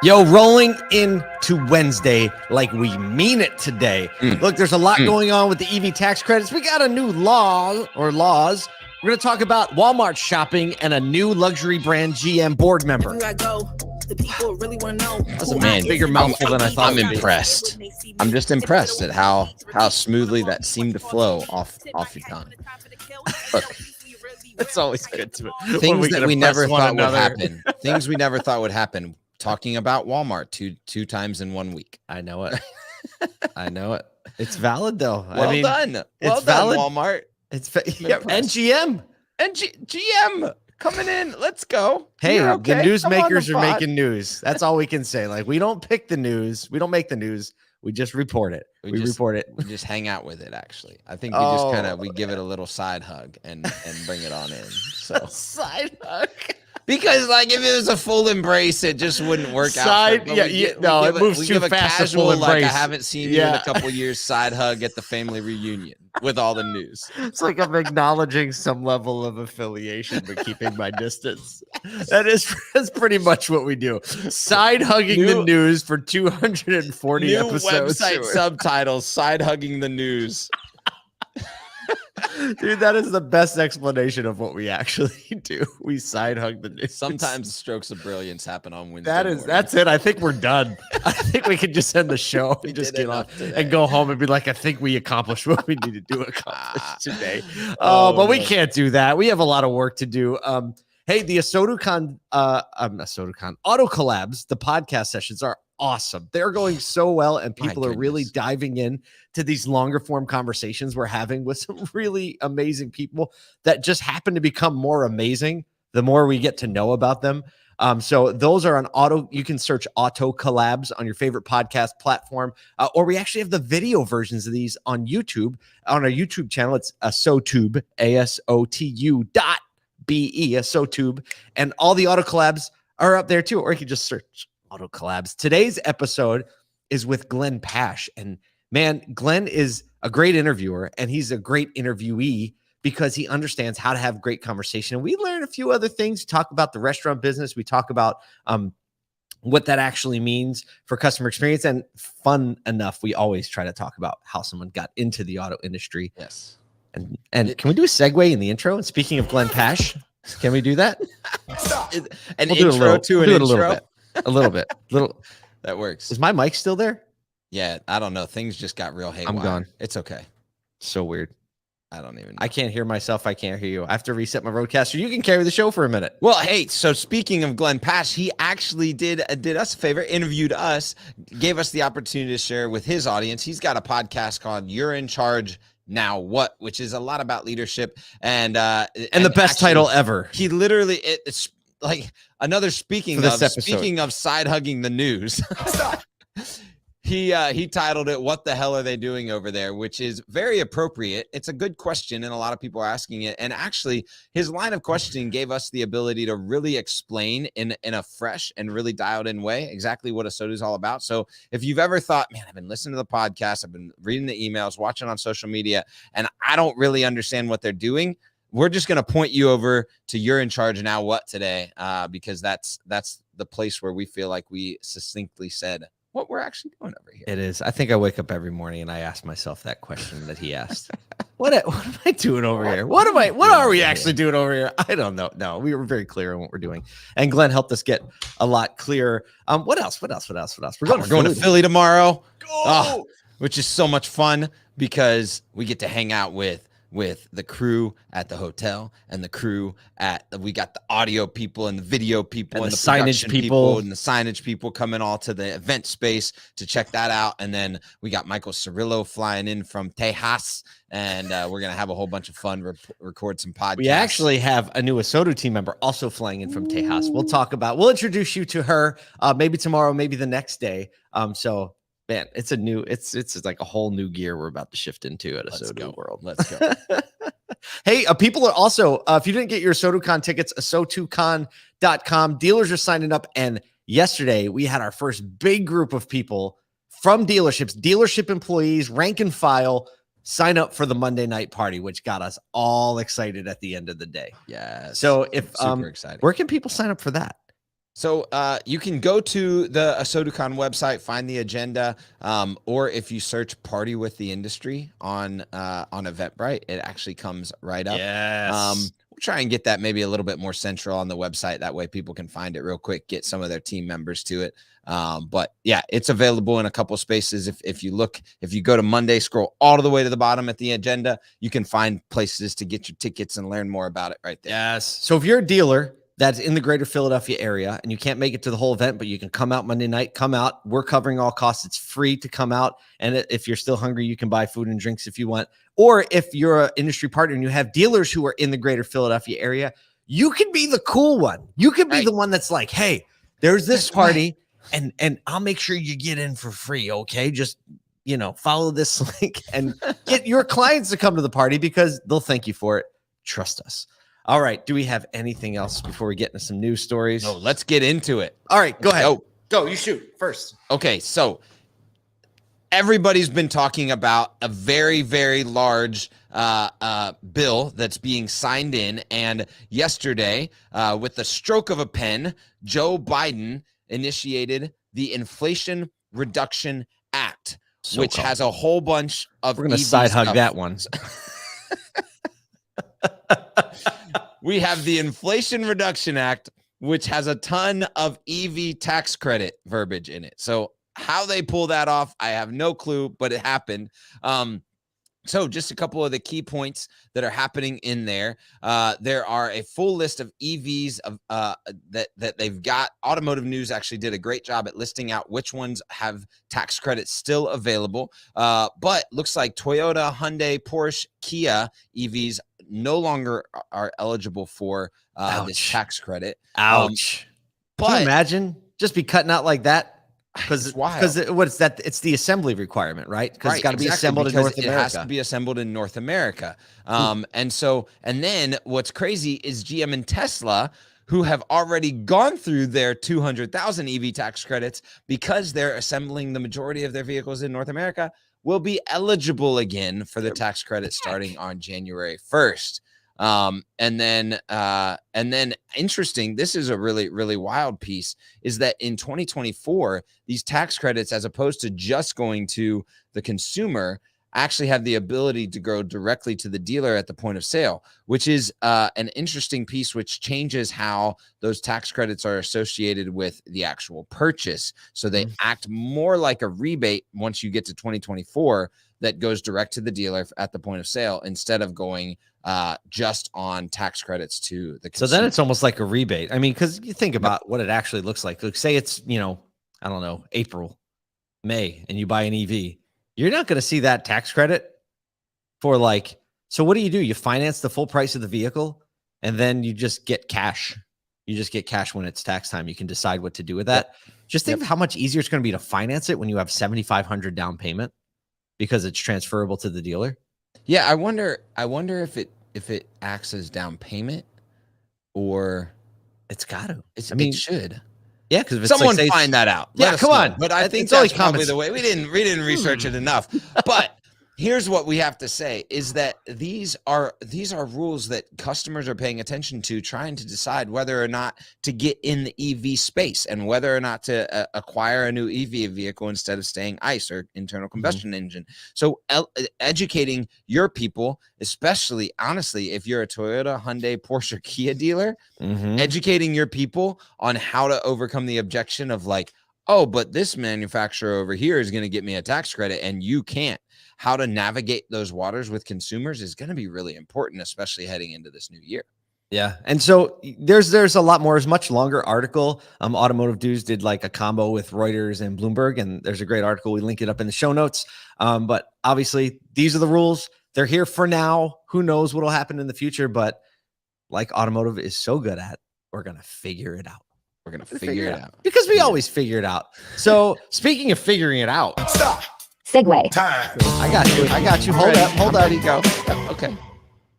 Yo, rolling into Wednesday like we mean it today. Look, there's a lot going on with the EV tax credits. We got a new laws. We're going to talk about Walmart shopping and a new luxury brand GM board member. The people really want to know. That's a bigger mouthful than I thought. I'm impressed. I'm just impressed at how smoothly that seemed to flow off your tongue. Look, It's always good to things that we never thought would happen. Things we never thought would happen. Talking about Walmart two times in 1 week. I know it. I know it. It's valid though. Well done. Well done, Walmart. It's and GM and GM coming in. Let's go. Hey, okay. The newsmakers are making news. That's all we can say. Like, we don't pick the news. We don't make the news. We just report it. We report it. We just hang out with it. Actually, I think we just kind of give it a little side hug and bring it on in. So side hug. Because, like, if it was a full embrace, it just wouldn't work out. It moves too fast. Casual, like, I haven't seen you in a couple years, side hug at the family reunion with all the news. It's like I'm acknowledging some level of affiliation, but keeping my distance. That's pretty much what we do. Side hugging the news for 240 episodes. Website subtitles: side hugging the news. Dude, that is the best explanation of what we actually do. We side hug the news. Sometimes strokes of brilliance happen on Wednesday. That's it. I think we're done. I think we can just end the show and just get off and go home and be like, I think we accomplished what we needed to accomplish today. But we can't do that. We have a lot of work to do. Hey, the ASOTU Auto Collabs, the podcast sessions are awesome. They're going so well, and people are really diving in to these longer form conversations we're having with some really amazing people that just happen to become more amazing the more we get to know about them. So those are on you can search Auto Collabs on your favorite podcast platform, or we actually have the video versions of these on YouTube, on our YouTube channel. It's ASOTube, ASOTU.BE, ASOTube, and all the Auto Collabs are up there too, or you can just search Auto Collabs. Today's episode is with Glenn Pash, and man, Glenn is a great interviewer, and he's a great interviewee because he understands how to have great conversation. And we learn a few other things. We talk about the restaurant business. We talk about what that actually means for customer experience, and fun enough, we always try to talk about how someone got into the auto industry. Yes. And can we do a segue in the intro? And speaking of Glenn Pash, can we do that? An intro to an intro. A little bit. That works. Is my mic still there? Yeah, I don't know. Things just got real haywire. I'm gone. It's okay. So weird. I don't even know. I can't hear myself. I can't hear you. I have to reset my roadcaster. You can carry the show for a minute. Well, hey, so speaking of Glenn Pash, he actually did us a favor, interviewed us, gave us the opportunity to share with his audience. He's got a podcast called You're in Charge Now What, which is a lot about leadership and the best title ever. He literally it's like another speaking of side hugging the news. He titled it, "What the hell are they doing over there?" which is very appropriate. It's a good question, and a lot of people are asking it. And actually, his line of questioning gave us the ability to really explain in a fresh and really dialed in way exactly what ASOTU is all about. So if you've ever thought, man, I've been listening to the podcast, I've been reading the emails, watching on social media, and I don't really understand what they're doing, we're just going to point you over to You're in Charge Now What today, because that's the place where we feel like we succinctly said what we're actually doing over here. It is. I think I wake up every morning and I ask myself that question that he asked. What am I doing over here? What are we actually doing over here? I don't know. No, we were very clear on what we're doing. And Glenn helped us get a lot clearer. What else? We're going to Philly tomorrow. Which is so much fun because we get to hang out with the crew at the hotel and the crew we got the audio people and the video people and the signage people and the signage people coming all to the event space to check that out. And then we got Michael Cirillo flying in from Tejas, and we're going to have a whole bunch of fun, record some podcasts. We actually have a new ASOTU team member also flying in from Tejas. We'll introduce you to her maybe tomorrow, maybe the next day. So man, it's like a whole new gear we're about to shift into at ASOTU world. Let's go. Hey, people are also, if you didn't get your ASOTUCon tickets, ASOTUCon.com. Dealers are signing up. And yesterday we had our first big group of people from dealership employees, rank and file, sign up for the Monday night party, which got us all excited at the end of the day. Yeah. So if super exciting. Where can people sign up for that? So you can go to the ASOTUCon website, find the agenda, or if you search "Party with the Industry" on Eventbrite, it actually comes right up. Yes. We'll try and get that maybe a little bit more central on the website. That way, people can find it real quick, get some of their team members to it. But yeah, it's available in a couple spaces. If you go to Monday, scroll all the way to the bottom at the agenda, you can find places to get your tickets and learn more about it right there. Yes. So if you're a dealer that's in the greater Philadelphia area and you can't make it to the whole event, but you can come out Monday night, come out. We're covering all costs. It's free to come out. And if you're still hungry, you can buy food and drinks if you want. Or if you're an industry partner and you have dealers who are in the greater Philadelphia area, you can be the cool one. You can be the one that's like, hey, there's this party and I'll make sure you get in for free. Okay. Just, follow this link and get your clients to come to the party because they'll thank you for it. Trust us. All right. Do we have anything else before we get into some news stories? No, let's get into it. All right. Go ahead. Go. You shoot first. Okay. So everybody's been talking about a very, very large bill that's being signed in. And yesterday, with the stroke of a pen, Joe Biden initiated the Inflation Reduction Act, which has a whole bunch of We're going to side hug that one. We have the Inflation Reduction Act, which has a ton of EV tax credit verbiage in it. So how they pull that off, I have no clue, but it happened. So just a couple of the key points that are happening in there. There are a full list of EVs that they've got. Automotive News actually did a great job at listing out which ones have tax credits still available. But looks like Toyota, Hyundai, Porsche, Kia EVs no longer are eligible for this tax credit. Ouch. Can you imagine just be cutting out like that? Because what is that? It's the assembly requirement, right? Because it's got to be assembled in North America. It has to be assembled in North America. And then what's crazy is GM and Tesla, who have already gone through their 200,000 EV tax credits because they're assembling the majority of their vehicles in North America, will be eligible again for the tax credit starting on January 1st. And then interesting, this is a really, really wild piece, is that in 2024, these tax credits, as opposed to just going to the consumer, actually have the ability to go directly to the dealer at the point of sale, which is an interesting piece, which changes how those tax credits are associated with the actual purchase. So they act more like a rebate once you get to 2024 that goes direct to the dealer at the point of sale instead of going just on tax credits to the consumer. So then it's almost like a rebate. I mean, because you think about what it actually looks like. Like say it's, I don't know, April, May, and you buy an EV. You're not going to see that tax credit for so what do? You finance the full price of the vehicle and then you just get cash. You just get cash when it's tax time. You can decide what to do with that. Yep. Just think of how much easier it's going to be to finance it when you have $7,500 down payment because it's transferable to the dealer. Yeah. I wonder if it acts as down payment or it's got to. It should. Yeah, because if someone find that out. Yeah, come on. But I think that's probably the way. We didn't research it enough. But here's what we have to say is that these are rules that customers are paying attention to, trying to decide whether or not to get in the EV space and whether or not to acquire a new EV vehicle instead of staying ICE or internal combustion engine. So educating your people, especially honestly, if you're a Toyota, Hyundai, Porsche, or Kia dealer, educating your people on how to overcome the objection of oh, but this manufacturer over here is going to get me a tax credit and you can't. How to navigate those waters with consumers is going to be really important, especially heading into this new year. Yeah. And so there's a lot more. It's a much longer article. Automotive News did a combo with Reuters and Bloomberg, and there's a great article. We link it up in the show notes. But obviously these are the rules. They're here for now. Who knows what'll happen in the future? But like automotive is so good at, we're going to figure it out. We're going to figure it out. Because we always figure it out. So speaking of figuring it out. Stop. Segue. Time. I got you. Hold up. There you go. Okay.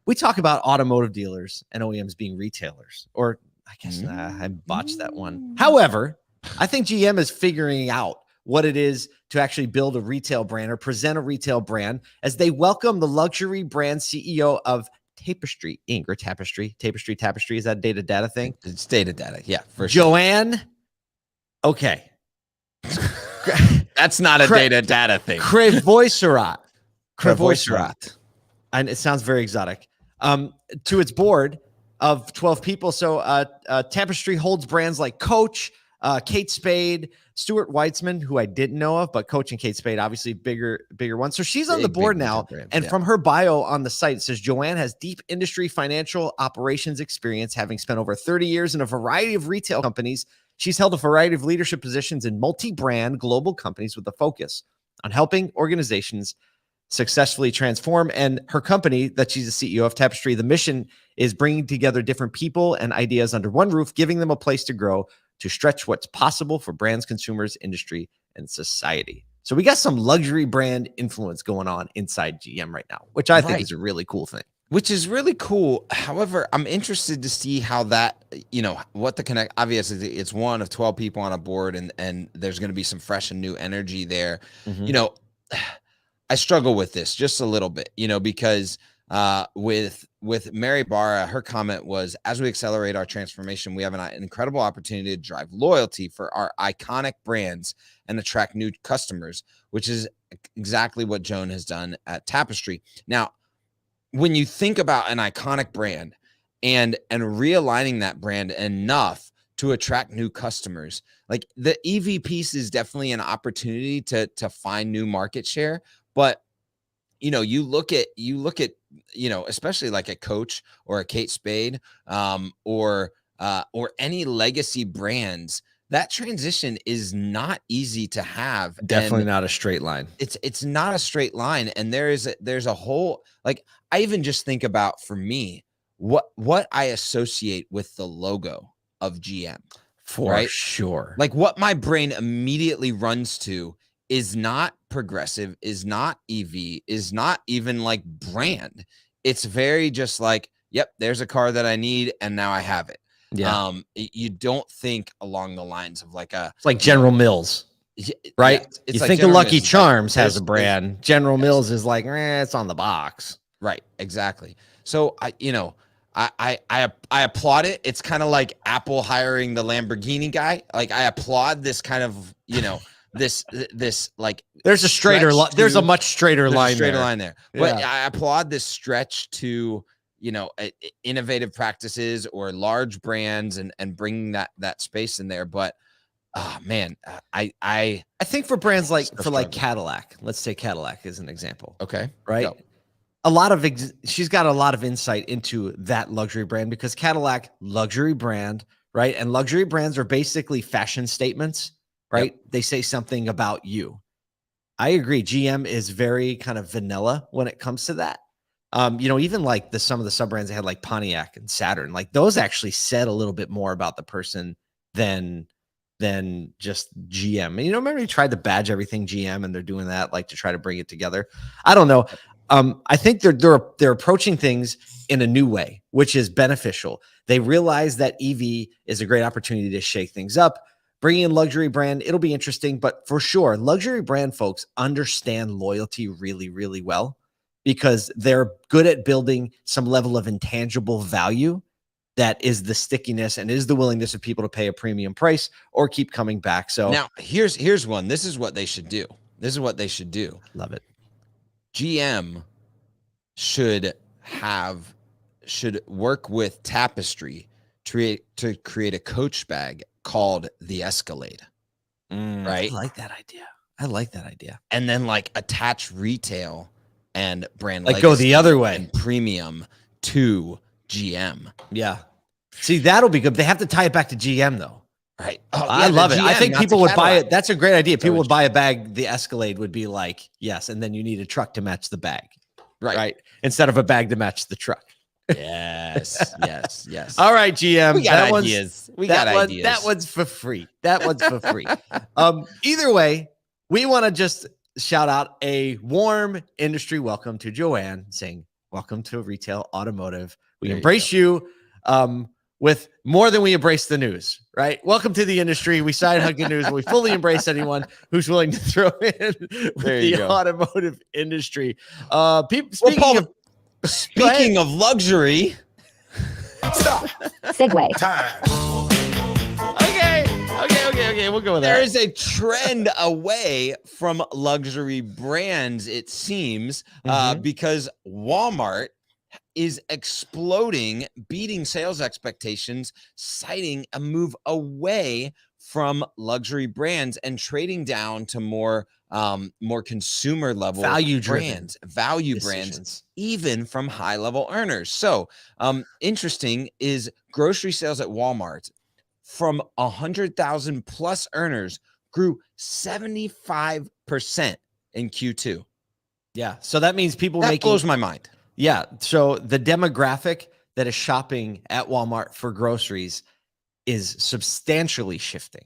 We talk about automotive dealers and OEMs being retailers, or I guess I botched that one. However, I think GM is figuring out what it is to actually build a retail brand or present a retail brand as they welcome the luxury brand CEO of Tapestry Inc. or Tapestry. Is that data thing? It's data. Yeah, for sure. Joanne. Okay. That's not a data thing. Crevoiserat. Crevoiserat. And it sounds very exotic. To its board of 12 people. So Tapestry holds brands like Coach, Kate Spade, Stuart Weitzman, who I didn't know of, but Coach and Kate Spade, obviously bigger ones. So she's on the board now. And from her bio on the site, it says Joanne has deep industry financial operations experience, having spent over 30 years in a variety of retail companies. She's held a variety of leadership positions in multi-brand global companies with a focus on helping organizations successfully transform. And her company that she's the CEO of, Tapestry, the mission is bringing together different people and ideas under one roof, giving them a place to grow, to stretch what's possible for brands, consumers, industry, and society. So we got some luxury brand influence going on inside GM right now, which I think is a really cool thing. Which is really cool. However, I'm interested to see how that, what the connect. Obviously, it's one of 12 people on a board, and there's going to be some fresh and new energy there. I struggle with this just a little bit, because with Mary Barra, her comment was, as we accelerate our transformation, we have an incredible opportunity to drive loyalty for our iconic brands and attract new customers, which is exactly what Joan has done at Tapestry. Now, when you think about an iconic brand and realigning that brand enough to attract new customers, like the EV piece is definitely an opportunity to find new market share. But you look at especially like a Coach or a Kate Spade, or any legacy brands, that transition is not easy to have. Definitely not a straight line. It's not a straight line. And there's a whole, like, I even just think about, for me, what I associate with the logo of GM. For sure. Like, what my brain immediately runs to is not progressive, is not EV, is not even like brand. It's very just like, yep, there's a car that I need, and now I have it. Yeah. You don't think along the lines of like it's like General Mills, right? Yeah, it's you like think General of Lucky Mills, Charms has a brand. General Mills is like, it's on the box. Right. Exactly. So I applaud it. It's kind of like Apple hiring the Lamborghini guy. Like, I applaud this kind of, this like, there's a straighter line. There's a much straighter line there. But I applaud this stretch to, innovative practices or large brands and bringing that space in there. But man, I think for brands like Cadillac, let's take Cadillac as an example. Okay. Right. Go. She's got a lot of insight into that luxury brand, because Cadillac, luxury brand, right? And luxury brands are basically fashion statements, right? Yep. They say something about you. I agree. GM is very kind of vanilla when it comes to that. Even like some of the sub brands they had, like Pontiac and Saturn, like those actually said a little bit more about the person than just GM. And remember you tried to badge everything GM, and they're doing that like to try to bring it together. I don't know. I think they're approaching things in a new way, which is beneficial. They realize that EV is a great opportunity to shake things up. Bringing in luxury brand, it'll be interesting, but for sure, luxury brand folks understand loyalty really, really well, because they're good at building some level of intangible value that is the stickiness and is the willingness of people to pay a premium price or keep coming back. So now here's one. This is what they should do. Love it. GM should work with Tapestry to create a Coach bag called the Escalade. Right? I like that idea. And then like attach retail and brand, like go the other way, and premium to GM. Yeah. See, that'll be good. They have to tie it back to GM though. Right. Oh, yeah, I love it. I think people would buy it. That's a great idea. People would buy a bag. The Escalade would be like, yes. And then you need a truck to match the bag. Right. Instead of a bag to match the truck. Yes. Yes. All right, GM. We got ideas. Ideas. That one's for free. Either way, we want to just shout out a warm industry welcome to Joanne, saying, welcome to retail automotive. We embrace you with more than we embrace the news, right? Welcome to the industry. We side hug the news, and we fully embrace anyone who's willing to throw in with the automotive industry. Speaking of Speaking of luxury, Segue. Okay. We'll go with there that. is a trend away from luxury brands, it seems, because Walmart is exploding, beating sales expectations, citing a move away from luxury brands and trading down to more consumer level value brands, brands, even from high level earners. So interesting is grocery sales at Walmart from 100,000 plus earners grew 75% in Q2. Yeah. So that means people That blows my mind. Yeah. So the demographic that is shopping at Walmart for groceries is substantially shifting.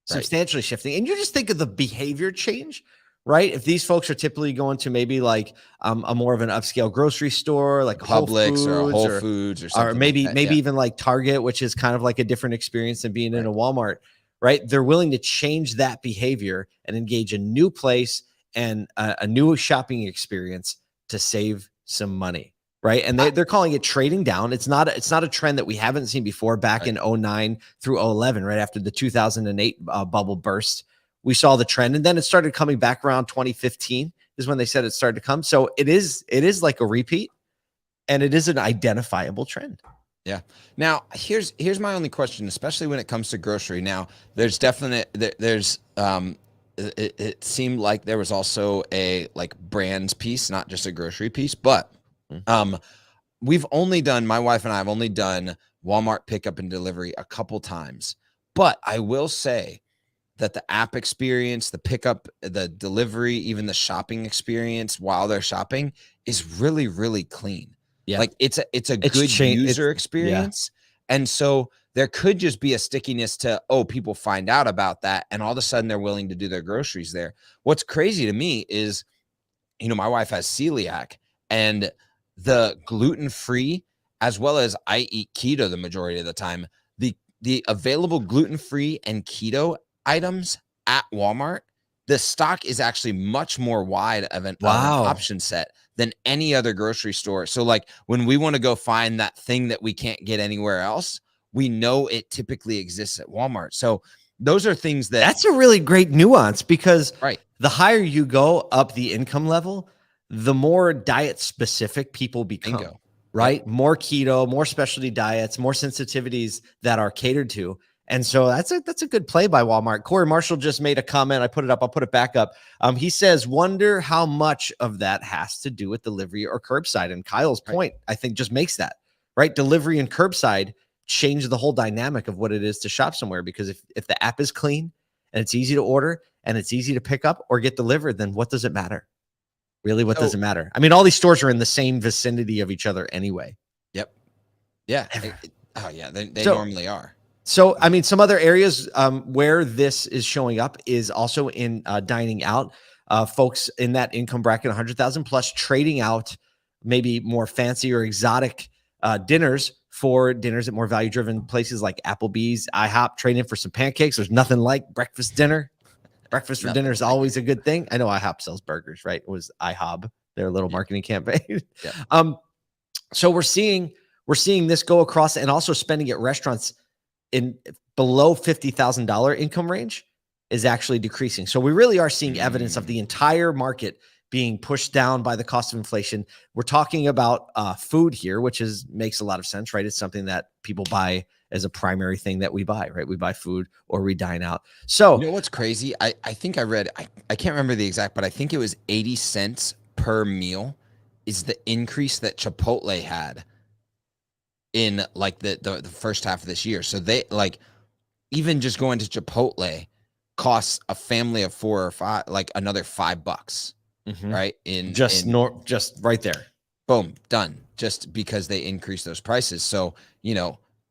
Substantially shifting. And you just think of the behavior change, right? If these folks are typically going to maybe like a more of an upscale grocery store, like Publix or a Whole Foods or something, or maybe like that, even like Target, which is kind of like a different experience than being in a Walmart, right? They're willing to change that behavior and engage a new place and a new shopping experience to save some money. Right. And they're calling it trading down. It's not a trend that we haven't seen before back in 09 through 11, right after the 2008 bubble burst. We saw the trend, and then it started coming back around 2015 is when they said it started to come. So it is like a repeat, and it is an identifiable trend. Yeah. Now, here's my only question, especially when it comes to grocery. Now, there's it seemed like there was also a like brands piece, not just a grocery piece, but we've only done, my wife and I have only done Walmart pickup and delivery a couple times. But I will say that the app experience, the pickup, the delivery, even the shopping experience while they're shopping is really, really clean. Yeah. Like it's a good user experience. Yeah. And so there could just be a stickiness to, people find out about that, and all of a sudden they're willing to do their groceries there. What's crazy to me is, my wife has celiac, and the gluten-free, as well as I eat keto the majority of the time, the available gluten-free and keto items at Walmart, the stock is actually much more wide of an option set than any other grocery store. So like when we want to go find that thing that we can't get anywhere else, we know it typically exists at Walmart. So those are things that's a really great nuance, because the higher you go up the income level, the more diet specific people become. Bingo. Right? Yep. More keto, more specialty diets, more sensitivities that are catered to. And so that's a good play by Walmart. Corey Marshall just made a comment. I put it up. I'll put it back up. He says, wonder how much of that has to do with delivery or curbside. And Kyle's point, I think, just makes that, right? Delivery and curbside change the whole dynamic of what it is to shop somewhere. Because if the app is clean and it's easy to order and it's easy to pick up or get delivered, then what does it matter? Really, what does it matter? I mean, all these stores are in the same vicinity of each other anyway. Yep. Yeah. They normally are. So, I mean, some other areas where this is showing up is also in dining out. Folks in that income bracket, 100,000 plus, trading out maybe more fancy or exotic dinners for dinners at more value-driven places like Applebee's, IHOP, trading for some pancakes. There's nothing like breakfast dinner. Breakfast for dinner is always a good thing. I know IHOP sells burgers, right? It was IHOB, their little marketing campaign. Yeah. So we're seeing this go across, and also spending at restaurants in below $50,000 income range is actually decreasing. So we really are seeing evidence of the entire market being pushed down by the cost of inflation. We're talking about food here, which makes a lot of sense, right? It's something that people buy as a primary thing that we buy, right? We buy food or we dine out. So you know what's crazy? I think I read, I can't remember the exact, but I think it was 80 cents per meal is the increase that Chipotle had in like the first half of this year. So they like, even just going to Chipotle costs a family of 4 or 5, like another $5, right? Just right there. Boom, done. Just because they increased those prices. So,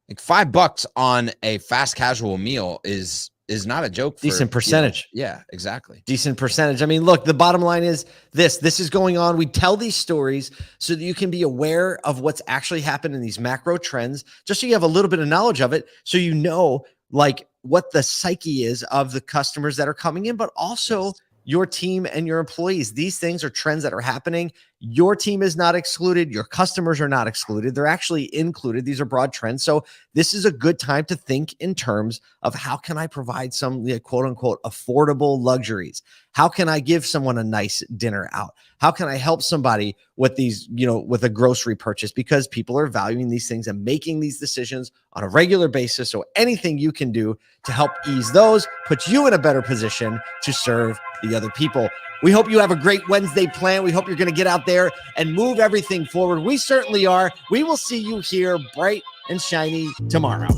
like $5 on a fast casual meal is not a joke. Decent percentage. Yeah, exactly. Decent percentage. I mean, look, the bottom line is this is going on. We tell these stories so that you can be aware of what's actually happened in these macro trends, just so you have a little bit of knowledge of it. So, like what the psyche is of the customers that are coming in, but also your team and your employees. These things are trends that are happening. Your team is not excluded. Your customers are not excluded. They're actually included. These are broad trends. So this is a good time to think in terms of how can I provide some quote unquote affordable luxuries? How can I give someone a nice dinner out? How can I help somebody with these, with a grocery purchase? Because people are valuing these things and making these decisions on a regular basis. So anything you can do to help ease those puts you in a better position to serve the other people. We hope you have a great Wednesday plan. We hope you're going to get out there and move everything forward. We certainly are. We will see you here bright and shiny tomorrow.